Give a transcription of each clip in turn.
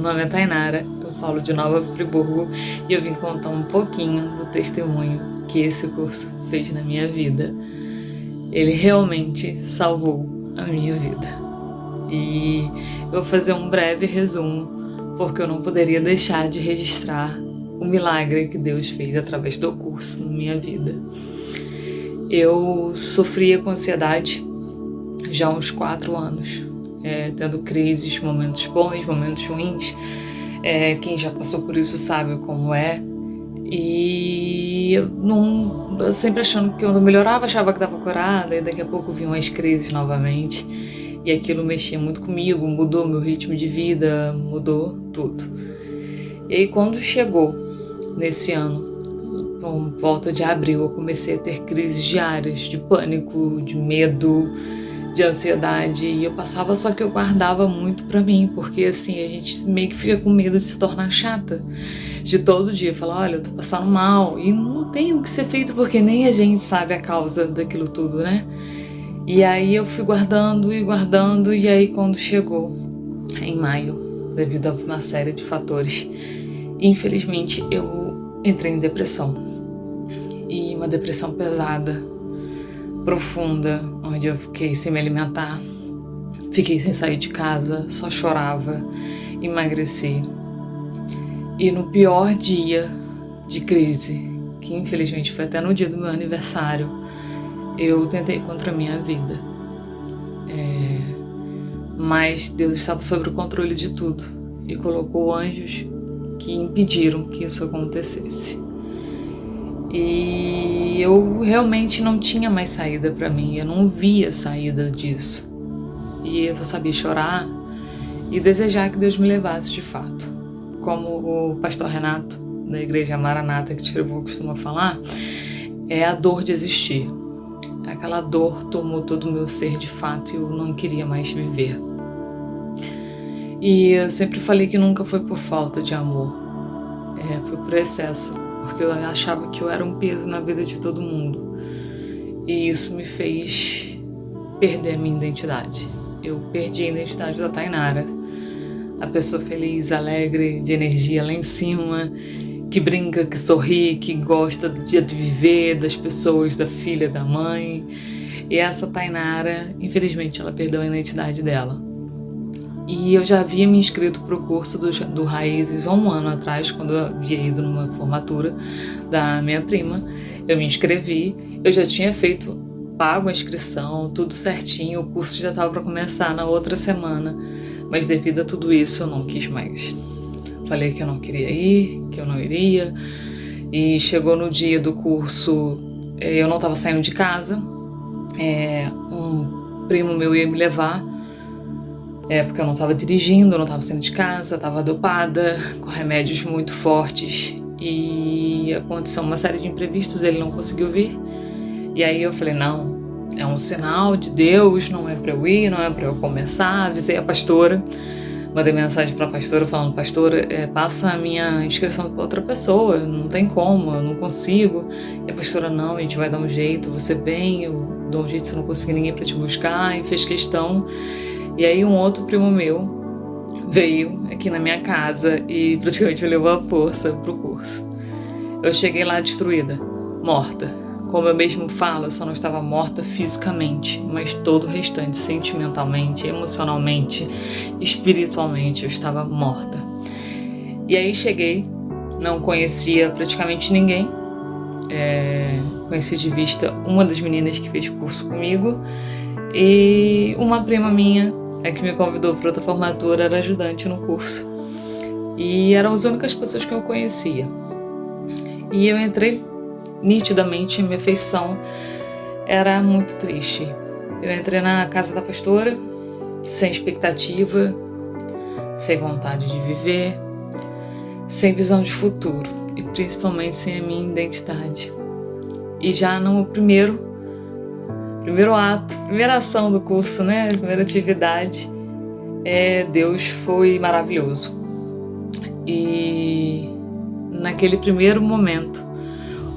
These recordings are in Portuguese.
nome é Tainara, eu falo de Nova Friburgo e eu vim contar um pouquinho do testemunho que esse curso fez na minha vida. Ele realmente salvou a minha vida. E eu vou fazer um breve resumo, porque eu não poderia deixar de registrar o milagre que Deus fez através do curso na minha vida. Eu sofria com ansiedade já há uns 4 anos, tendo crises, momentos bons, momentos ruins. Quem já passou por isso sabe como é. E eu sempre achando que quando eu melhorava, achava que estava curada, e daqui a pouco vinham as crises novamente. E aquilo mexia muito comigo, mudou meu ritmo de vida, mudou tudo. E aí quando chegou nesse ano, por volta de abril, eu comecei a ter crises diárias de pânico, de medo, de ansiedade, e eu passava, só que eu guardava muito pra mim, porque assim, a gente meio que fica com medo de se tornar chata, de todo dia falar, olha, eu tô passando mal, e não tem o que ser feito, porque nem a gente sabe a causa daquilo tudo, né? E aí eu fui guardando, e aí quando chegou em maio, devido a uma série de fatores, infelizmente eu entrei em depressão. E uma depressão pesada, profunda, onde eu fiquei sem me alimentar, fiquei sem sair de casa, só chorava, emagreci. E no pior dia de crise, que infelizmente foi até no dia do meu aniversário, eu tentei contra a minha vida. Mas Deus estava sob o controle de tudo e colocou anjos que impediram que isso acontecesse. E eu realmente não tinha mais saída para mim, eu não via saída disso. E eu só sabia chorar e desejar que Deus me levasse de fato. Como o pastor Renato, da igreja Maranata, que Friburgo costuma falar, é a dor de existir. Aquela dor tomou todo o meu ser de fato e eu não queria mais viver. E eu sempre falei que nunca foi por falta de amor, foi por excesso, porque eu achava que eu era um peso na vida de todo mundo. E isso me fez perder a minha identidade. Eu perdi a identidade da Tainara, a pessoa feliz, alegre, de energia lá em cima, que brinca, que sorri, que gosta do dia de viver, das pessoas, da filha, da mãe. E essa Tainara, infelizmente, ela perdeu a identidade dela. E eu já havia me inscrito para o curso do Raízes há um ano atrás, quando eu havia ido numa formatura da minha prima. Eu me inscrevi, eu já tinha pago a inscrição, tudo certinho, o curso já estava para começar na outra semana, mas devido a tudo isso eu não quis mais. Falei que eu não queria ir, que eu não iria, e chegou no dia do curso, eu não estava saindo de casa, um primo meu ia me levar, porque eu não estava dirigindo, eu não estava saindo de casa, estava dopada, com remédios muito fortes, e aconteceu uma série de imprevistos, ele não conseguiu vir. E aí eu falei, não, é um sinal de Deus, não é para eu ir, não é para eu começar. Avisei a pastora, mandei mensagem para a pastora falando, pastora, passa a minha inscrição para outra pessoa, não tem como, eu não consigo. E a pastora, não, a gente vai dar um jeito, você vem, eu dou um jeito se eu não conseguir ninguém para te buscar, e fez questão. E aí um outro primo meu veio aqui na minha casa e praticamente me levou à força pro curso. Eu cheguei lá destruída, morta. Como eu mesmo falo, eu só não estava morta fisicamente, mas todo o restante, sentimentalmente, emocionalmente, espiritualmente, eu estava morta. E aí cheguei, não conhecia praticamente ninguém, conheci de vista uma das meninas que fez curso comigo e uma prima minha, que me convidou para outra formatura, era ajudante no curso. E eram as únicas pessoas que eu conhecia. E eu entrei nitidamente, minha feição era muito triste. Eu entrei na casa da pastora, sem expectativa, sem vontade de viver, sem visão de futuro e principalmente sem a minha identidade. E já no primeiro ato, primeira ação do curso, né? Primeira atividade, Deus foi maravilhoso. E naquele primeiro momento,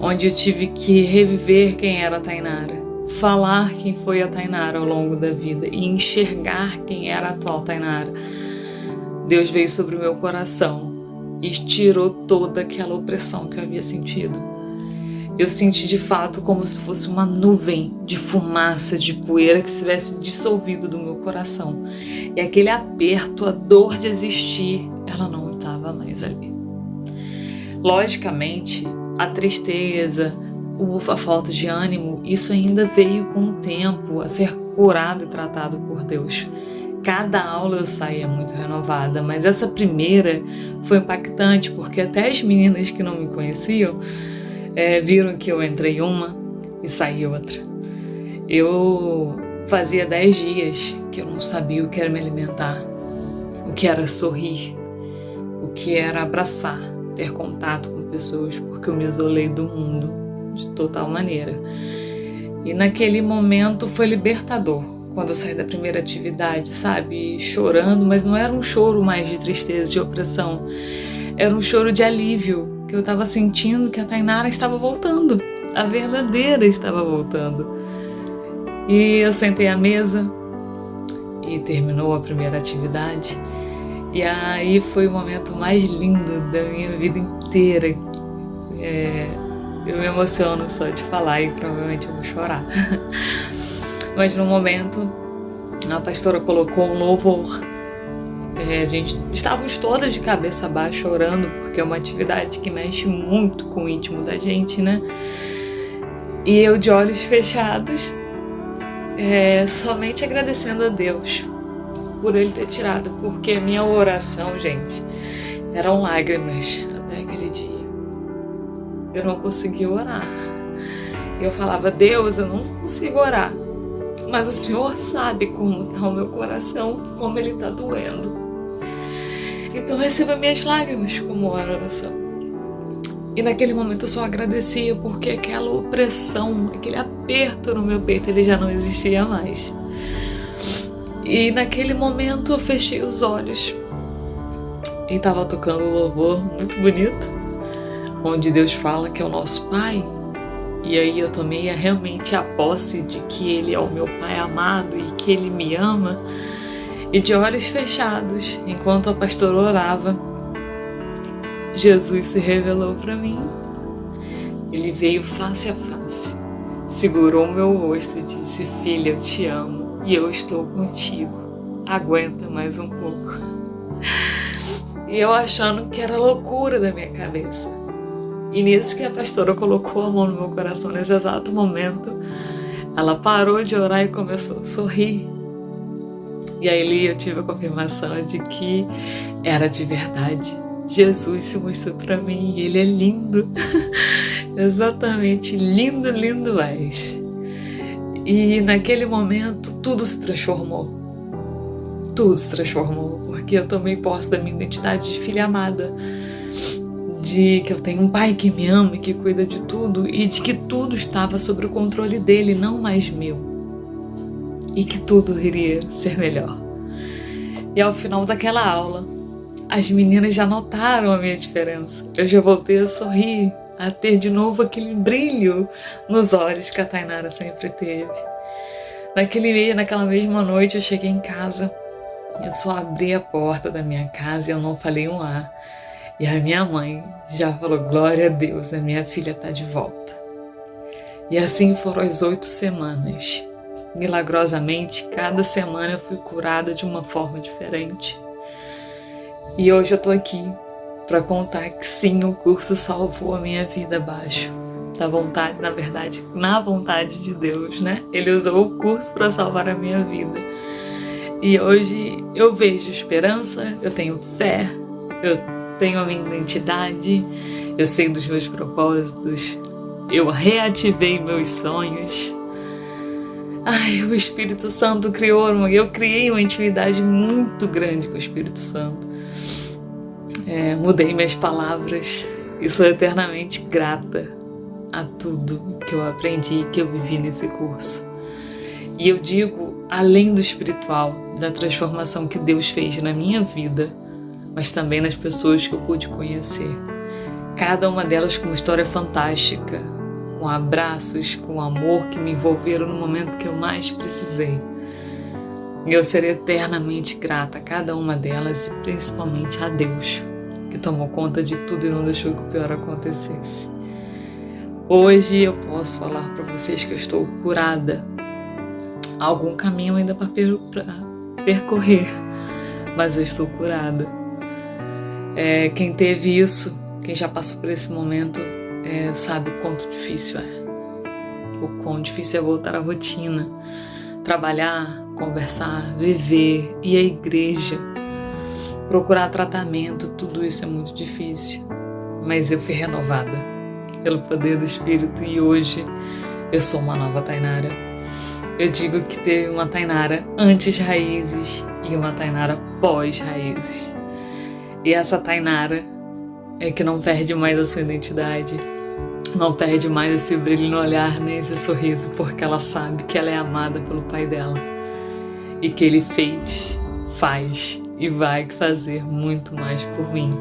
onde eu tive que reviver quem era a Tainara, falar quem foi a Tainara ao longo da vida e enxergar quem era a atual Tainara, Deus veio sobre o meu coração e tirou toda aquela opressão que eu havia sentido. Eu senti de fato como se fosse uma nuvem de fumaça, de poeira que se tivesse dissolvido do meu coração. E aquele aperto, a dor de existir, ela não estava mais ali. Logicamente, a tristeza, a falta de ânimo, isso ainda veio com o tempo a ser curado e tratado por Deus. Cada aula eu saía muito renovada, mas essa primeira foi impactante, porque até as meninas que não me conheciam viram que eu entrei uma e saí outra. Eu fazia 10 dias que eu não sabia o que era me alimentar, o que era sorrir, o que era abraçar, ter contato com pessoas, porque eu me isolei do mundo de total maneira. E naquele momento foi libertador, quando eu saí da primeira atividade, sabe? Chorando, mas não era um choro mais de tristeza, de opressão. Era um choro de alívio, que eu estava sentindo que a Tainara estava voltando. A verdadeira estava voltando. E eu sentei à mesa e terminou a primeira atividade. E aí foi o momento mais lindo da minha vida inteira. Eu me emociono só de falar e provavelmente eu vou chorar. Mas no momento, a pastora colocou um louvor. Estávamos todas de cabeça baixa orando, porque é uma atividade que mexe muito com o íntimo da gente, né? E eu de olhos fechados, somente agradecendo a Deus por Ele ter tirado, porque a minha oração, gente, eram lágrimas até aquele dia. Eu não conseguia orar. Eu falava, Deus, eu não consigo orar, mas o Senhor sabe como está o meu coração, como ele está doendo. Então receba minhas lágrimas como oração. E naquele momento eu só agradecia, porque aquela opressão, aquele aperto no meu peito, ele já não existia mais. E naquele momento eu fechei os olhos e estava tocando um louvor muito bonito, onde Deus fala que é o nosso Pai. E aí eu tomei realmente a posse de que Ele é o meu Pai amado e que Ele me ama. E de olhos fechados, enquanto a pastora orava, Jesus se revelou para mim. Ele veio face a face, segurou o meu rosto e disse, filha, eu te amo e eu estou contigo. Aguenta mais um pouco. E eu achando que era loucura da minha cabeça. E nisso que a pastora colocou a mão no meu coração, nesse exato momento, ela parou de orar e começou a sorrir. E aí eu tive a confirmação de que era de verdade. Jesus se mostrou para mim e Ele é lindo. Exatamente, lindo, lindo és. E naquele momento tudo se transformou. Tudo se transformou, porque eu tomei posse da minha identidade de filha amada. De que eu tenho um pai que me ama e que cuida de tudo, e de que tudo estava sob o controle dele, não mais meu, e que tudo iria ser melhor. E ao final daquela aula, as meninas já notaram a minha diferença. Eu já voltei a sorrir, a ter de novo aquele brilho nos olhos que a Tainara sempre teve. Naquela mesma noite eu cheguei em casa, eu só abri a porta da minha casa e eu não falei um A. E a minha mãe já falou, glória a Deus, a minha filha está de volta. E assim foram as 8 semanas. Milagrosamente, cada semana eu fui curada de uma forma diferente. E hoje eu estou aqui para contar que sim, o curso salvou a minha vida abaixo da vontade, na verdade, na vontade de Deus, né? Ele usou o curso para salvar a minha vida. E hoje eu vejo esperança, eu tenho fé, eu tenho a minha identidade, eu sei dos meus propósitos, eu reativei meus sonhos. O Espírito Santo eu criei uma intimidade muito grande com o Espírito Santo. Mudei minhas palavras e sou eternamente grata a tudo que eu aprendi, que eu vivi nesse curso. E eu digo, além do espiritual, da transformação que Deus fez na minha vida, mas também nas pessoas que eu pude conhecer. Cada uma delas com uma história fantástica, com abraços, com amor que me envolveram no momento que eu mais precisei. E eu serei eternamente grata a cada uma delas e principalmente a Deus, que tomou conta de tudo e não deixou que o pior acontecesse. Hoje eu posso falar para vocês que eu estou curada. Há algum caminho ainda para percorrer, mas eu estou curada. Quem teve isso, quem já passou por esse momento, sabe o quanto difícil é. O quão difícil é voltar à rotina, trabalhar, conversar, viver, ir à igreja, procurar tratamento, tudo isso é muito difícil. Mas eu fui renovada pelo poder do Espírito e hoje eu sou uma nova Tainara. Eu digo que teve uma Tainara antes raízes e uma Tainara pós-raízes. E essa Tainara é que não perde mais a sua identidade, não perde mais esse brilho no olhar, nem esse sorriso, porque ela sabe que ela é amada pelo pai dela e que ele fez, faz e vai fazer muito mais por mim,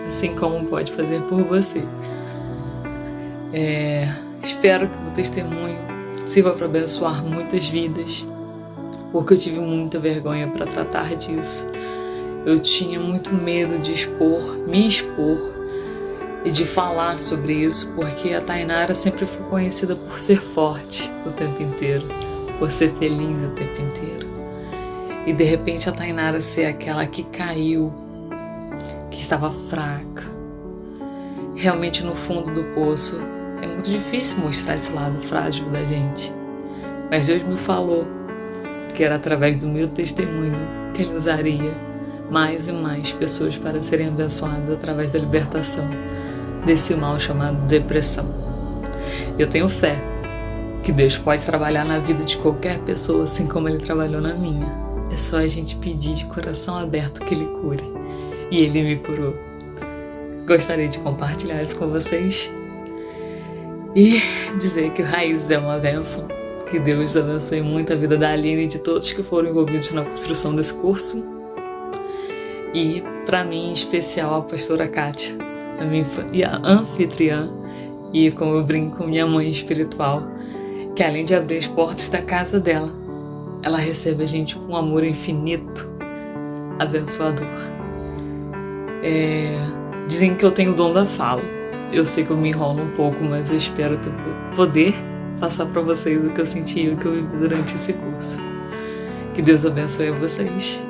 assim como pode fazer por você. Espero que o meu testemunho sirva para abençoar muitas vidas, porque eu tive muita vergonha para tratar disso. Eu tinha muito medo de me expor e de falar sobre isso, porque a Tainara sempre foi conhecida por ser forte o tempo inteiro, por ser feliz o tempo inteiro. E de repente a Tainara ser aquela que caiu, que estava fraca, realmente no fundo do poço. É muito difícil mostrar esse lado frágil da gente, mas Deus me falou que era através do meu testemunho que Ele usaria mais e mais pessoas para serem abençoadas através da libertação desse mal chamado depressão. Eu tenho fé que Deus pode trabalhar na vida de qualquer pessoa, assim como Ele trabalhou na minha. É só a gente pedir de coração aberto que Ele cure. E Ele me curou. Gostaria de compartilhar isso com vocês e dizer que o Raiz é uma bênção. Que Deus abençoe muito a vida da Aline e de todos que foram envolvidos na construção desse curso. E para mim, em especial, a pastora Kátia, a anfitriã, e como eu brinco, minha mãe espiritual, que além de abrir as portas da casa dela, ela recebe a gente com um amor infinito, abençoador. Dizem que eu tenho o dom da fala. Eu sei que eu me enrolo um pouco, mas eu espero poder passar para vocês o que eu senti e o que eu vivi durante esse curso. Que Deus abençoe a vocês.